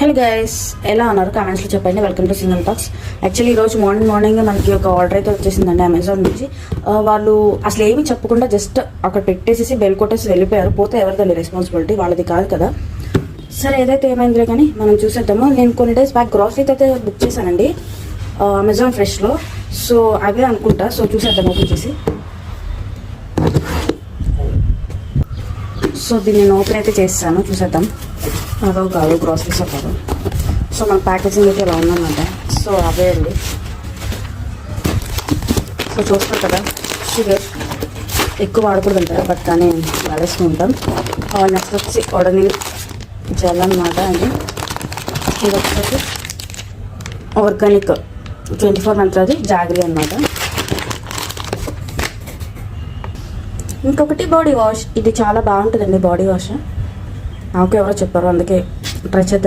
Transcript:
Hello guys, ఎలా ఉన్నారు? కామెంట్స్లో చెప్పండి. Welcome to single talks. Actually ఈరోజు మార్నింగ్ మనకి ఒక ఆర్డర్ అయితే వచ్చేసిందండి అమెజాన్ నుంచి. వాళ్ళు అసలు ఏమీ చెప్పకుండా జస్ట్ అక్కడ పెట్టేసి బెల్ కొట్టేసి వెళ్ళిపోయారు. పోతే ఎవరిదండి రెస్పాన్సిబిలిటీ? వాళ్ళది కాదు కదా. సరే, ఏదైతే ఏమైందిలే కానీ మనం చూసేద్దాము. నేను కొన్ని డేస్ బ్యాక్ గ్రాసరీస్ అయితే బుక్ చేశానండి అమెజాన్ ఫ్రెష్లో. సో అవే అనుకుంటా. సో చూసేద్దాం ఓపెన్ చేసి. సో దీన్ని నేను ఓపెన్ అయితే చేస్తాను, చూసేద్దాం. అవో కాదు, గ్రాసరీస్ కాదు. సో మన ప్యాకేజింగ్ అయితే ఇలా ఉందన్నమాట. సో అవే అండి. సో చూస్తారు కదా, షుగర్ ఎక్కువ వాడకూడదు అంటారు, బట్ కానీ వాడేస్తూ ఉంటాం. నెక్స్ట్ వచ్చి ఒడనీల్ జెల్ అన్నమాట అండి. ఇది వచ్చేసి ఆర్గానిక్ 24 మంత్రాది జాగ్రీ అన్నమాట. ఇంకొకటి బాడీ వాష్. ఇది చాలా బాగుంటుందండి బాడీ వాష్. నాకు ఎవరో చెప్పారు, అందుకే ట్రై చేద్దాం.